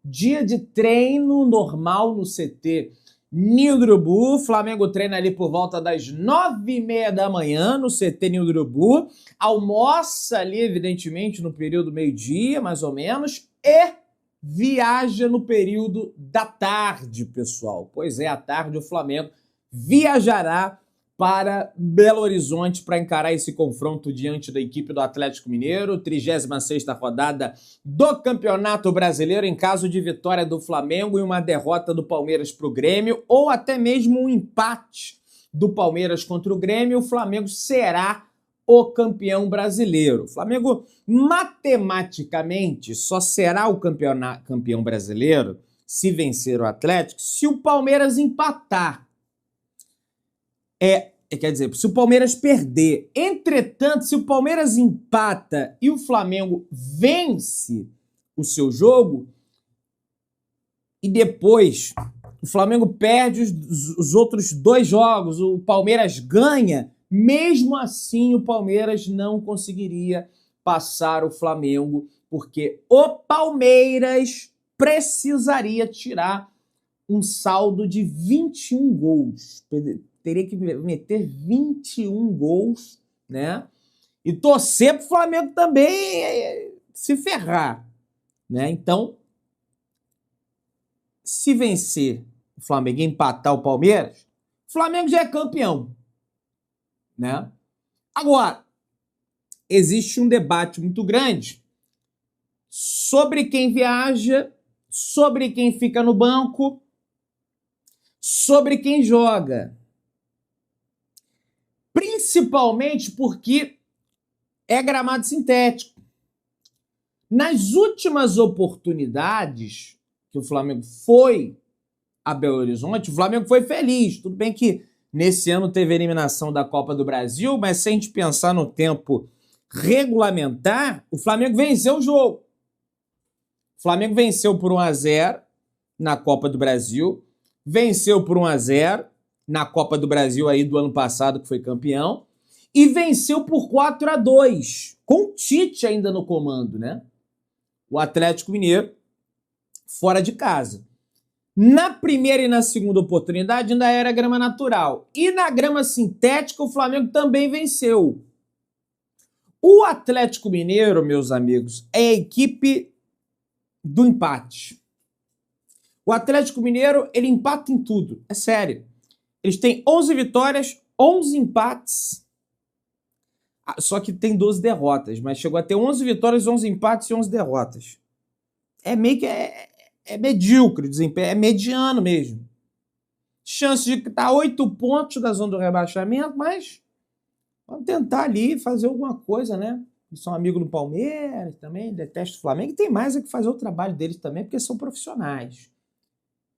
dia de treino normal no CT Ninho do Urubu. O Flamengo treina ali por volta das 9h30 da manhã no CT Ninho do Urubu. Almoça ali, evidentemente, no período meio-dia, mais ou menos, e viaja no período da tarde, pessoal. Pois é, à tarde o Flamengo viajará para Belo Horizonte para encarar esse confronto diante da equipe do Atlético Mineiro, 36ª rodada do Campeonato Brasileiro. Em caso de vitória do Flamengo e uma derrota do Palmeiras para o Grêmio, ou até mesmo um empate do Palmeiras contra o Grêmio, o Flamengo será o campeão brasileiro. O Flamengo, matematicamente, só será o campeão brasileiro se vencer o Atlético se o Palmeiras empatar. Quer dizer, se o Palmeiras perder. Entretanto, se o Palmeiras empata e o Flamengo vence o seu jogo, e depois o Flamengo perde os outros 2 jogos, o Palmeiras ganha, mesmo assim o Palmeiras não conseguiria passar o Flamengo, porque o Palmeiras precisaria tirar um saldo de 21 gols. Teria que meter 21 gols, né? E torcer para o Flamengo também se ferrar, né? Então, se vencer o Flamengo e empatar o Palmeiras, o Flamengo já é campeão, né? Agora, existe um debate muito grande sobre quem viaja, sobre quem fica no banco, sobre quem joga. Principalmente porque é gramado sintético. Nas últimas oportunidades que o Flamengo foi a Belo Horizonte, o Flamengo foi feliz. Tudo bem que nesse ano teve a eliminação da Copa do Brasil, mas se a gente pensar no tempo regulamentar, o Flamengo venceu o jogo. O Flamengo venceu por 1-0 na Copa do Brasil, venceu por 1-0 na Copa do Brasil aí do ano passado, que foi campeão, e venceu por 4-2, com o Tite ainda no comando, né? O Atlético Mineiro fora de casa. Na primeira e na segunda oportunidade ainda era grama natural. E na grama sintética o Flamengo também venceu. O Atlético Mineiro, meus amigos, é a equipe do empate. O Atlético Mineiro, ele empata em tudo, é sério. Eles têm 11 vitórias, 11 empates, só que tem 12 derrotas, mas chegou a ter 11 vitórias, 11 empates e 11 derrotas. É meio que é medíocre o desempenho, é mediano mesmo. Chance de estar a 8 pontos da zona do rebaixamento, mas vamos tentar ali fazer alguma coisa, né? Eles são amigos do Palmeiras também, detestam o Flamengo, e tem mais é que fazer o trabalho deles também, porque são profissionais.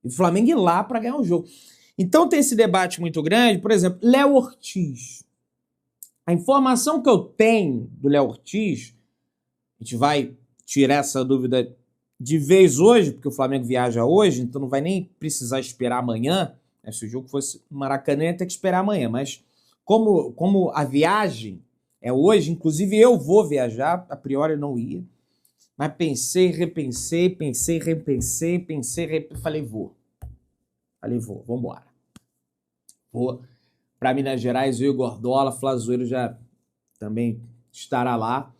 E o Flamengo ir lá para ganhar o jogo. Então tem esse debate muito grande, por exemplo, Léo Ortiz. A informação que eu tenho do Léo Ortiz, a gente vai tirar essa dúvida de vez hoje, porque o Flamengo viaja hoje, então não vai nem precisar esperar amanhã, né? Se o jogo fosse no Maracanã, ia ter que esperar amanhã, mas como a viagem é hoje, inclusive eu vou viajar, a priori eu não ia, mas pensei, repensei, falei, vou. Vamos embora. Vou para Minas Gerais, eu e o Gordola, Flazoeiro já também estará lá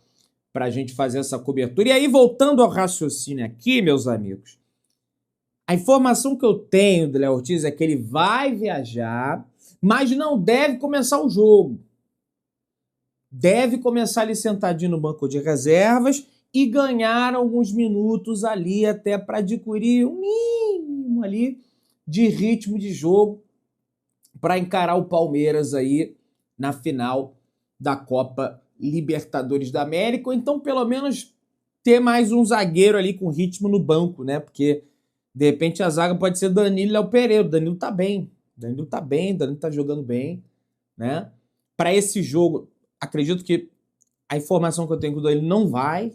para a gente fazer essa cobertura. E aí, voltando ao raciocínio aqui, meus amigos, a informação que eu tenho do Léo Ortiz é que ele vai viajar, mas não deve começar o jogo. Deve começar ali sentadinho no banco de reservas e ganhar alguns minutos ali até para adquirir um mínimo ali de ritmo de jogo para encarar o Palmeiras aí na final da Copa Libertadores da América, ou então pelo menos ter mais um zagueiro ali com ritmo no banco, né? Porque de repente a zaga pode ser Danilo e Léo Pereira. O Danilo tá bem, Danilo tá jogando bem, né? Para esse jogo, acredito que a informação que eu tenho que o Danilo não vai,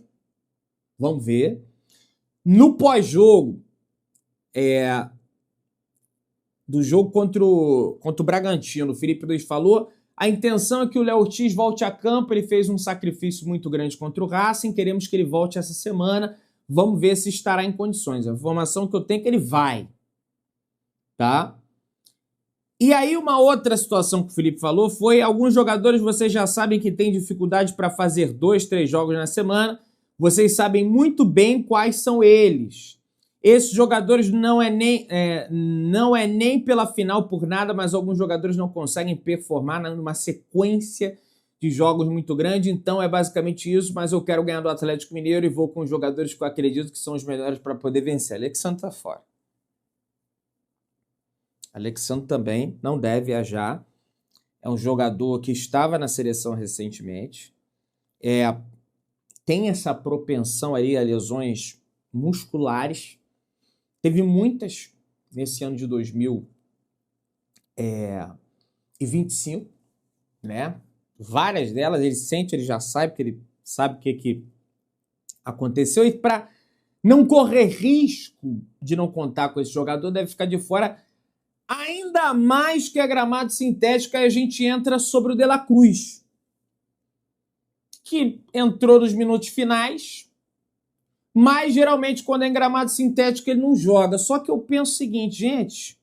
vamos ver. No pós-jogo, do jogo contra o Bragantino, o Felipe Luiz falou, a intenção é que o Léo Ortiz volte a campo, ele fez um sacrifício muito grande contra o Racing, queremos que ele volte essa semana, Vamos ver se estará em condições. A informação que eu tenho é que ele vai. Tá? E aí uma outra situação que o Felipe falou foi: alguns jogadores vocês já sabem que têm dificuldade para fazer 2, 3 jogos na semana. Vocês sabem muito bem quais são eles. Esses jogadores não é nem pela final por nada, mas alguns jogadores não conseguem performar numa sequência de jogos muito grande. Então é basicamente isso, mas eu quero ganhar do Atlético Mineiro e vou com os jogadores que eu acredito que são os melhores para poder vencer. Alexandre tá fora. Alexandre também não deve viajar. É um jogador que estava na seleção recentemente. Tem essa propensão aí a lesões musculares. Teve muitas nesse ano de 2025, né? Várias delas ele sente, ele já sabe, porque ele sabe o que aconteceu. E para não correr risco de não contar com esse jogador, deve ficar de fora. Ainda mais que a gramado sintética, a gente entra sobre o De La Cruz, que entrou nos minutos finais, mas geralmente quando é em gramado sintético ele não joga. Só que eu penso o seguinte, gente,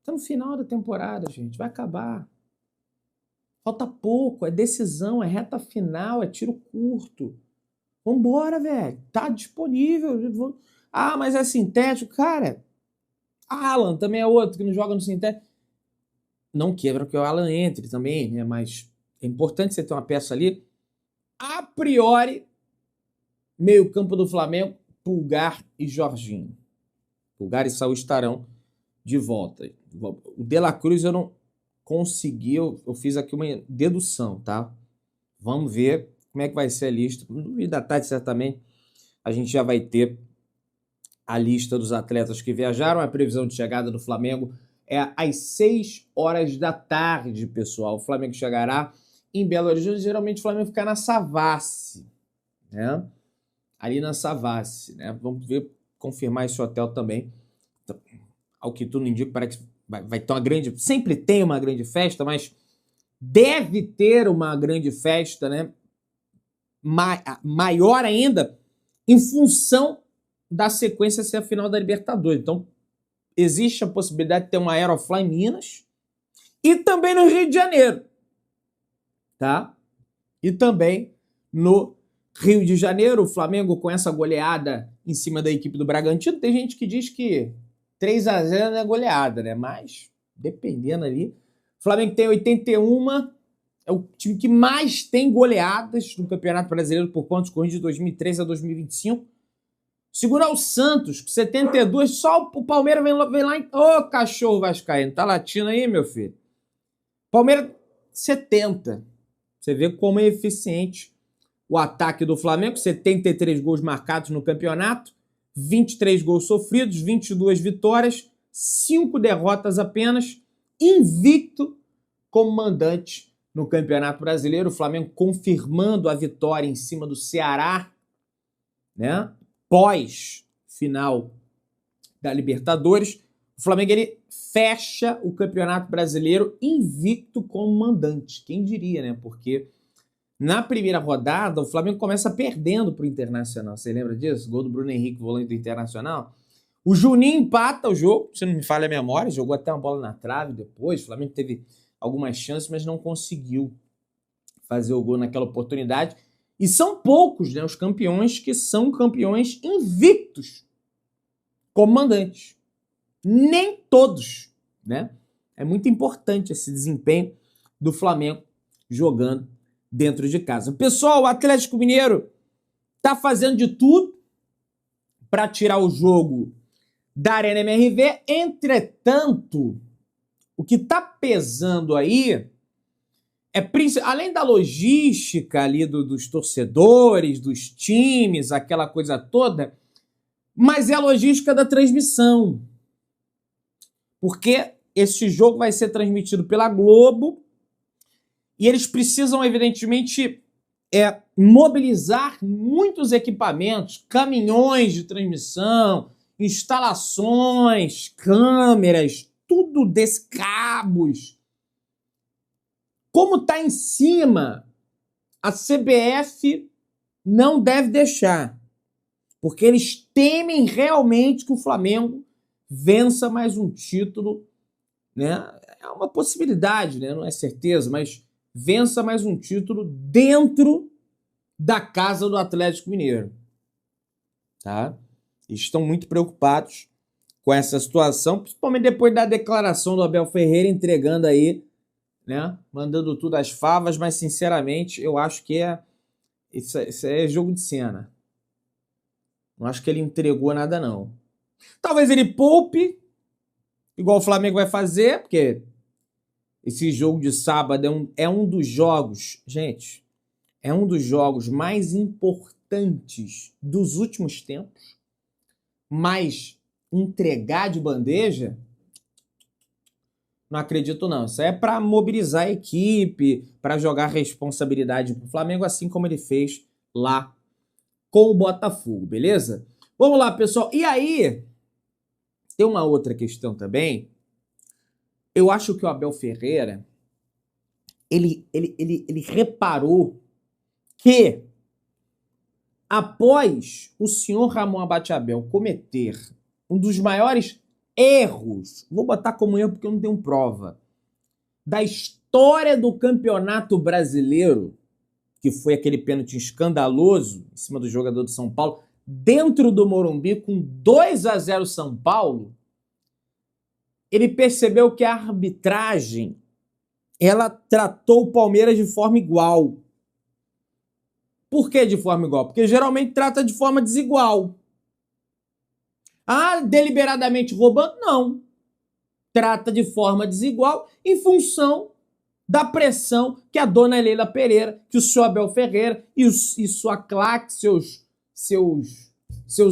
tá no final da temporada, gente, vai acabar. Falta pouco, é decisão, é reta final, é tiro curto. Vambora, velho, tá disponível. Ah, mas é sintético, cara. Alan também é outro que não joga no sintético. Não quebra que o Alan entre também, né? Mas é importante você ter uma peça ali. A priori, meio campo do Flamengo, Pulgar e Jorginho. Pulgar e Saúl estarão de volta. O De La Cruz eu não consegui, eu fiz aqui uma dedução, tá? Vamos ver como é que vai ser a lista. No meio da tarde, certamente, a gente já vai ter a lista dos atletas que viajaram. A previsão de chegada do Flamengo é às 6 horas da tarde, pessoal. O Flamengo chegará em Belo Horizonte. Geralmente o Flamengo fica na Savassi, né? Ali na Savassi, né? Vamos ver, confirmar esse hotel também. Ao que tudo indica, parece que vai ter uma grande... Sempre tem uma grande festa, mas deve ter uma grande festa, né? Maior ainda, em função da sequência ser a final da Libertadores. Então, existe a possibilidade de ter um Aerofly em Minas e também no Rio de Janeiro, tá? E também no Rio de Janeiro, o Flamengo com essa goleada em cima da equipe do Bragantino. Tem gente que diz que 3-0 não é goleada, né? Mas, dependendo ali, o Flamengo tem 81, é o time que mais tem goleadas no Campeonato Brasileiro por pontos corridos de 2003 a 2025. Segura o Santos, com 72, só o Palmeiras vem lá em... Ô, cachorro vascaíno, tá latindo aí, meu filho? Palmeiras, 70. Você vê como é eficiente o ataque do Flamengo, 73 gols marcados no campeonato, 23 gols sofridos, 22 vitórias, 5 derrotas apenas, invicto como mandante no Campeonato Brasileiro. O Flamengo confirmando a vitória em cima do Ceará, né? Pós-final da Libertadores, o Flamengo ele fecha o Campeonato Brasileiro invicto como mandante. Quem diria, né? Porque na primeira rodada o Flamengo começa perdendo para o Internacional. Você lembra disso? Gol do Bruno Henrique, volante do Internacional. O Juninho empata o jogo, se não me falha a memória, jogou até uma bola na trave depois. O Flamengo teve algumas chances, mas não conseguiu fazer o gol naquela oportunidade. E são poucos, né, os campeões que são campeões invictos como mandantes. Nem todos, né? É muito importante esse desempenho do Flamengo jogando dentro de casa. Pessoal, o Atlético Mineiro tá fazendo de tudo para tirar o jogo da Arena MRV. Entretanto, o que tá pesando aí além da logística ali dos torcedores, dos times, aquela coisa toda, mas é a logística da transmissão. Porque esse jogo vai ser transmitido pela Globo e eles precisam, evidentemente, mobilizar muitos equipamentos, caminhões de transmissão, instalações, câmeras, tudo desse cabos. Como está em cima, a CBF não deve deixar. Porque eles temem realmente que o Flamengo vença mais um título, né? É uma possibilidade, né? Não é certeza, mas vença mais um título dentro da casa do Atlético Mineiro, tá? Estão muito preocupados com essa situação, principalmente depois da declaração do Abel Ferreira entregando aí, né? Mandando tudo às favas, mas sinceramente eu acho que isso é jogo de cena. Não acho que ele entregou nada, não. Talvez ele poupe, igual o Flamengo vai fazer, porque esse jogo de sábado é um dos jogos, gente, é um dos jogos mais importantes dos últimos tempos, mas entregar de bandeja, não acredito não. Isso é para mobilizar a equipe, para jogar responsabilidade pro Flamengo, assim como ele fez lá com o Botafogo, beleza? Vamos lá, pessoal. E aí, tem uma outra questão também. Eu acho que o Abel Ferreira, ele reparou que após o senhor Ramon Abate Abel cometer um dos maiores erros, vou botar como erro porque eu não tenho prova, da história do Campeonato Brasileiro, que foi aquele pênalti escandaloso em cima do jogador do São Paulo, dentro do Morumbi, com 2-0 São Paulo, ele percebeu que a arbitragem, ela tratou o Palmeiras de forma igual. Por que de forma igual? Porque geralmente trata de forma desigual. Ah, deliberadamente roubando? Não. Trata de forma desigual em função da pressão que a dona Leila Pereira, que o senhor Abel Ferreira e sua claque, seus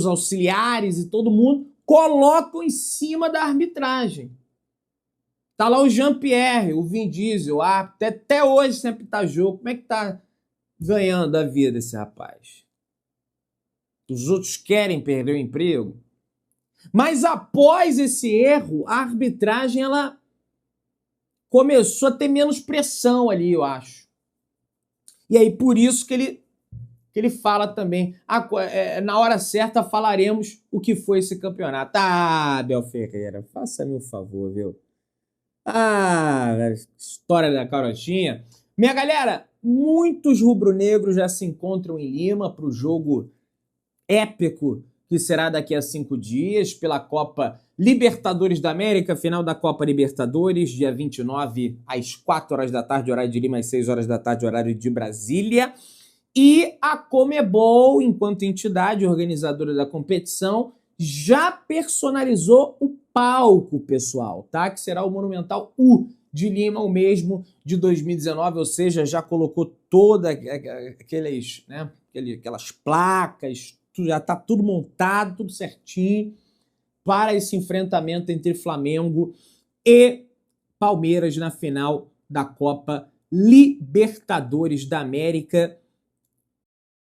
auxiliares e todo mundo colocam em cima da arbitragem. Tá lá o Jean-Pierre, o Vin Diesel, até hoje sempre tá jogo. Como é que tá ganhando a vida esse rapaz? Os outros querem perder o emprego? Mas após esse erro, a arbitragem ela começou a ter menos pressão ali, eu acho. E aí por isso que ele fala também, na hora certa falaremos o que foi esse campeonato. Ah, Abel Ferreira, faça-me um favor, viu? Ah, história da carotinha. Minha galera, muitos rubro-negros já se encontram em Lima para o jogo épico que será daqui a 5 dias pela Copa Libertadores da América, final da Copa Libertadores, dia 29 às 4 horas da tarde, horário de Lima, às 6 horas da tarde, horário de Brasília. E a Conmebol, enquanto entidade organizadora da competição, já personalizou o palco, pessoal, tá? Que será o Monumental U de Lima, o mesmo de 2019, ou seja, já colocou todas aquelas placas, já está tudo montado, tudo certinho para esse enfrentamento entre Flamengo e Palmeiras na final da Copa Libertadores da América.